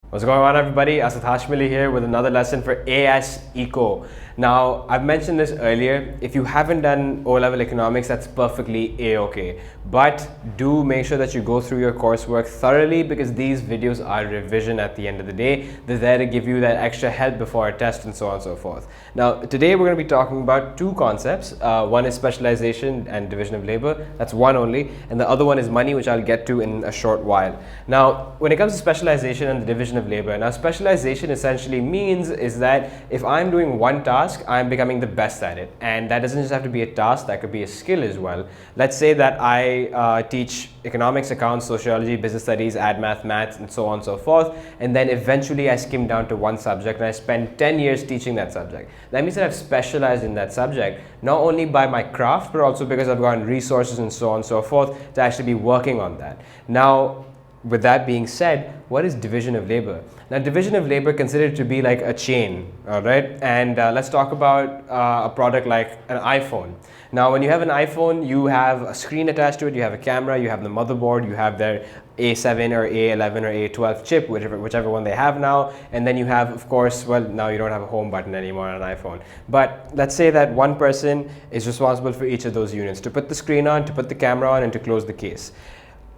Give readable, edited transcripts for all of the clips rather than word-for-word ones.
What's going on, everybody? Asad Hashmili here with another lesson for AS Eco. Now, I've mentioned this earlier. If you haven't done O-level economics, that's perfectly A-okay. But do make sure that you go through your coursework thoroughly, because these videos are revision at the end of the day. They're there to give you that extra help before a test and so on and so forth. Now, today we're going to be talking about two concepts. One is specialization and division of labor. That's one only. And the other one is money, which I'll get to in a short while. Now, when it comes to specialization and the division of labor, now specialization essentially means is that if I'm doing one task, I'm becoming the best at it. And that doesn't just have to be a task, that could be a skill as well. Let's say that I teach economics, accounts, sociology, business studies, add maths, and so on and so forth. And then eventually I skim down to one subject and I spend 10 years teaching that subject. That means that I've specialized in that subject, not only by my craft, but also because I've gotten resources and so on and so forth to actually be working on that. Now, with that being said, what is division of labor? Now, division of labor considered to be like a chain, all right? And let's talk about a product like an iPhone. Now, when you have an iPhone, you have a screen attached to it, you have a camera, you have the motherboard, you have their A7 or A11 or A12 chip, whichever one they have now. And then you have, of course, well, now you don't have a home button anymore on an iPhone. But let's say that one person is responsible for each of those units, to put the screen on, to put the camera on, and to close the case.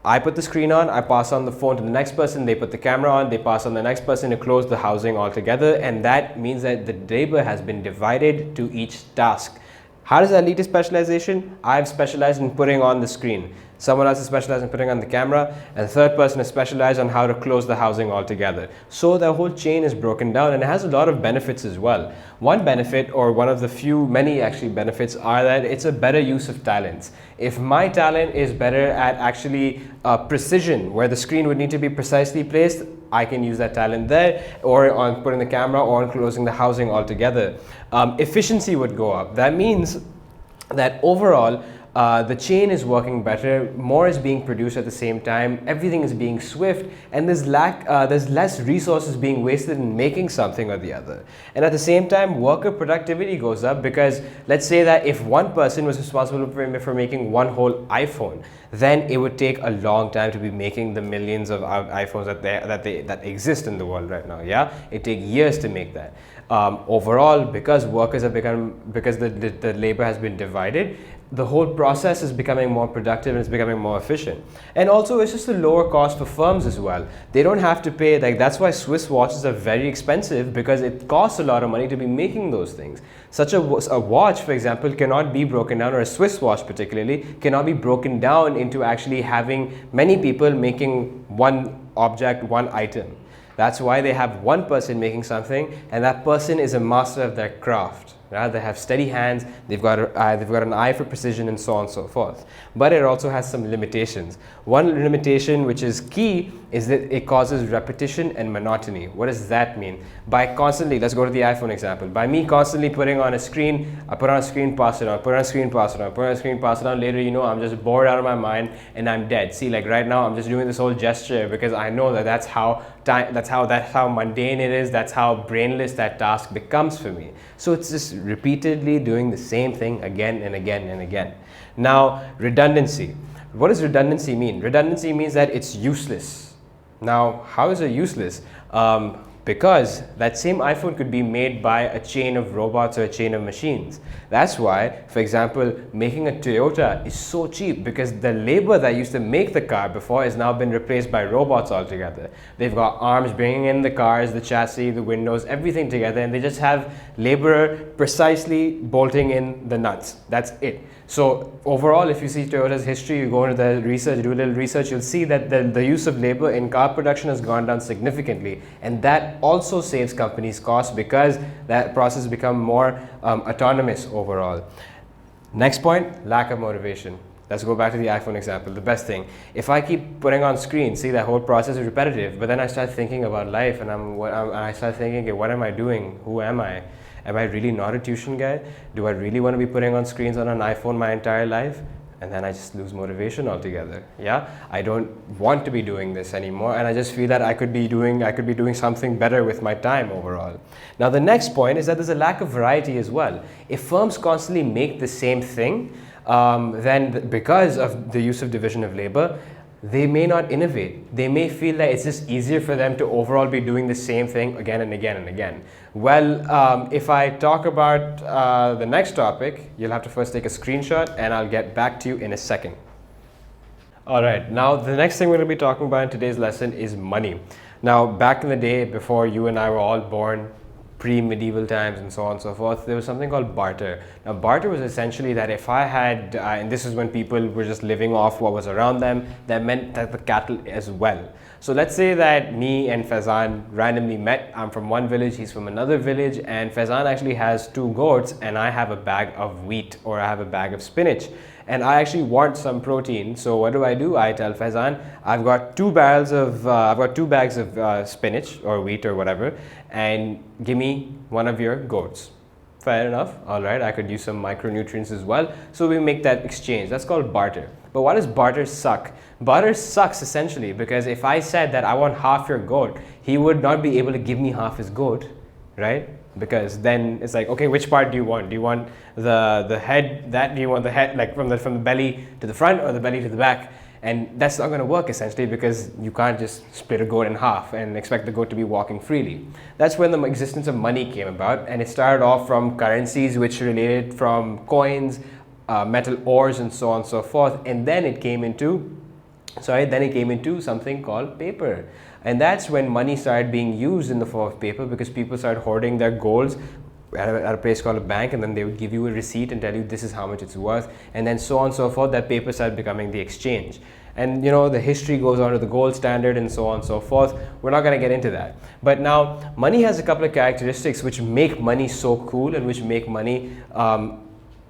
I put the screen on, I pass on the phone to the next person, they put the camera on, they pass on the next person to close the housing altogether, and that means that the labor has been divided to each task. How does that lead to specialization? I've specialized in putting on the screen. Someone else is specialized in putting on the camera, and the third person is specialized on how to close the housing altogether. So the whole chain is broken down, and it has a lot of benefits as well. One benefit, or one of the many actually benefits, are that it's a better use of talents. If my talent is better at actually precision, where the screen would need to be precisely placed, I can use that talent there, or on putting the camera, or on closing the housing altogether. Efficiency would go up. That means that overall, the chain is working better, more is being produced at the same time, everything is being swift, and there's less resources being wasted in making something or the other. And at the same time, worker productivity goes up, because let's say that if one person was responsible for making one whole iPhone, then it would take a long time to be making the millions of iPhones that exist in the world right now. Yeah, it takes years to make that. Overall, because the labor has been divided, the whole process is becoming more productive and it's becoming more efficient. And also, it's just a lower cost for firms as well. They don't have to pay, that's why Swiss watches are very expensive, because it costs a lot of money to be making those things. Such a watch, for example, cannot be broken down, or a Swiss watch particularly, cannot be broken down into actually having many people making one object, one item. That's why they have one person making something, and that person is a master of their craft. Right? They have steady hands, they've got an eye for precision, and so on and so forth. But it also has some limitations. One limitation, which is key, is that it causes repetition and monotony. What does that mean? By constantly, let's go to the iPhone example. By me constantly putting on a screen, I put on a screen, pass it on, put on a screen, pass it on, put on a screen, pass it on. Later, I'm just bored out of my mind and I'm dead. See, like right now, I'm just doing this whole gesture because I know that that's how mundane it is. That's how brainless that task becomes for me. So it's just repeatedly doing the same thing again and again and again. Now, redundancy. What does redundancy mean? Redundancy means that it's useless. Now, how is it useless? Because that same iPhone could be made by a chain of robots or a chain of machines. That's why, for example, making a Toyota is so cheap, because the labor that used to make the car before has now been replaced by robots altogether. They've got arms bringing in the cars, the chassis, the windows, everything together, and they just have laborer precisely bolting in the nuts. That's it. So overall, if you see Toyota's history, you go into the research, do a little research, you'll see that the use of labor in car production has gone down significantly. And that also saves companies costs, because that process become more autonomous overall. Next point, lack of motivation. Let's go back to the iPhone example, the best thing. If I keep putting on screen, see, that whole process is repetitive, but then I start thinking about life, and I start thinking, okay, what am I doing? Who am I? Am I really not a tuition guy? Do I really want to be putting on screens on an iPhone my entire life? And then I just lose motivation altogether. Yeah, I don't want to be doing this anymore, and I just feel that I could be doing something better with my time overall. Now, the next point is that there's a lack of variety as well. If firms constantly make the same thing, then because of the use of division of labor, they may not innovate. They may feel that it's just easier for them to overall be doing the same thing again and again and again. Well, if I talk about the next topic, you'll have to first take a screenshot and I'll get back to you in a second. All right, now the next thing we're going to be talking about in today's lesson is money. Now, back in the day, before you and I were all born, pre-medieval times and so on and so forth, there was something called barter. Now, barter was essentially that if I had, and this is when people were just living off what was around them, that meant that the cattle as well. So let's say that me and Faizan randomly met. I'm from one village, he's from another village, and Faizan actually has 2 goats and I have a bag of wheat, or I have a bag of spinach. And I actually want some protein. So what do? I tell Faizan, I've got 2 bags of spinach or wheat or whatever, and give me one of your goats. Fair enough. All right, I could use some micronutrients as well. So we make that exchange. That's called barter. But why does barter suck? Barter sucks essentially because if I said that I want half your goat, he would not be able to give me half his goat, right? Because then it's like, okay, which part do you want? Do you want the head? Do you want the head like from the belly to the front, or the belly to the back? And that's not going to work essentially, because you can't just split a goat in half and expect the goat to be walking freely. That's when the existence of money came about, and it started off from currencies which related from coins, metal ores, and so on and so forth. And then it came into something called paper. And that's when money started being used in the form of paper, because people started hoarding their golds at a place called a bank, and then they would give you a receipt and tell you this is how much it's worth, and then so on and so forth. That paper started becoming the exchange. And you know, the history goes on to the gold standard and so on and so forth. We're not going to get into that. But now, money has a couple of characteristics which make money so cool and which make money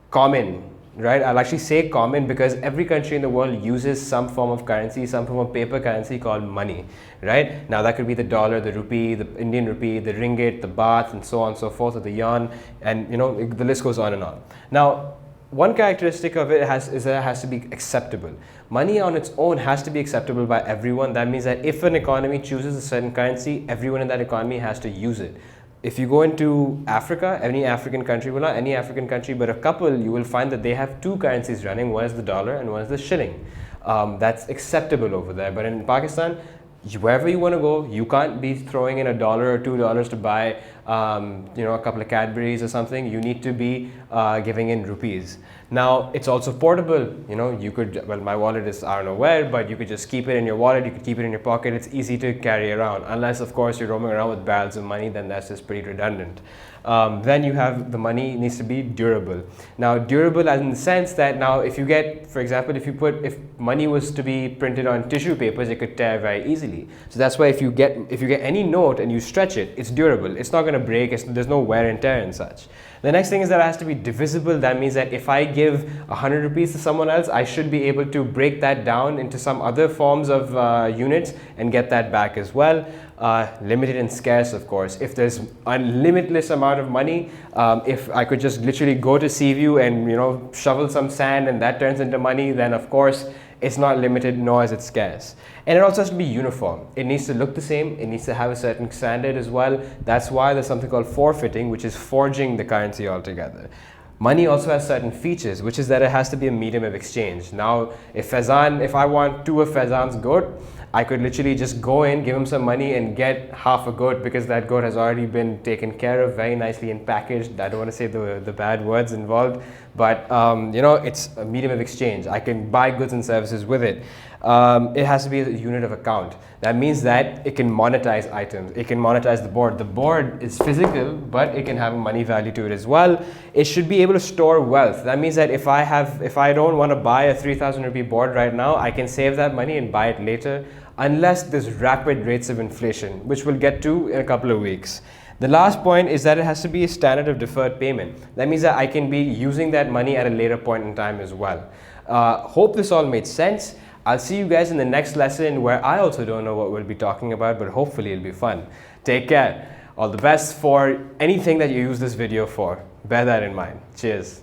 common. Right? I'll actually say common because every country in the world uses some form of currency, some form of paper currency called money, right? Now that could be the dollar, the rupee, the Indian rupee, the ringgit, the baht, and so on and so forth, or the yuan, and you know, the list goes on and on. Now, one characteristic of it is that it has to be acceptable. Money on its own has to be acceptable by everyone. That means that if an economy chooses a certain currency, everyone in that economy has to use it. If you go into Africa, any African country, well, not any African country, but a couple, you will find that they have 2 currencies running. One is the dollar and one is the shilling. That's acceptable over there. But in Pakistan, wherever you want to go, you can't be throwing in $1 or $2 to buy, a couple of Cadbury's or something. You need to be giving in rupees. Now, it's also portable. You know, you could, well, my wallet is, I don't know where, but you could just keep it in your wallet. You could keep it in your pocket. It's easy to carry around. Unless, of course, you're roaming around with barrels of money, then that's just pretty redundant. Then you have the money needs to be durable. Now, durable as in the sense that now if you get, for example, if money was to be printed on tissue papers, it could tear very easily. So that's why if you get any note and you stretch it, it's durable. It's not going to break. There's no wear and tear and such. The next thing is that it has to be divisible. That means that if I give 100 rupees to someone else, I should be able to break that down into some other forms of units and get that back as well. Limited and scarce, of course. If there's a limitless amount of money, if I could just literally go to Seaview and shovel some sand and that turns into money, then of course it's not limited, nor is it scarce. And it also has to be uniform. It needs to look the same. It needs to have a certain standard as well. That's why there's something called forfeiting, which is forging the currency altogether. Money also has certain features, which is that it has to be a medium of exchange. Now, if I want 2 of Faizan's goat, I could literally just go in, give him some money and get half a goat, because that goat has already been taken care of very nicely and packaged. I don't want to say the bad words involved, but it's a medium of exchange. I can buy goods and services with it. It has to be a unit of account. That means that it can monetize items. It can monetize the board. The board is physical, but it can have a money value to it as well. It should be able to store wealth. That means that if I don't want to buy a 3,000 rupee board right now, I can save that money and buy it later, unless there's rapid rates of inflation, which we'll get to in a couple of weeks. The last point is that it has to be a standard of deferred payment. That means that I can be using that money at a later point in time as well. Hope this all made sense. I'll see you guys in the next lesson, where I also don't know what we'll be talking about, but hopefully it'll be fun. Take care. All the best for anything that you use this video for. Bear that in mind. Cheers.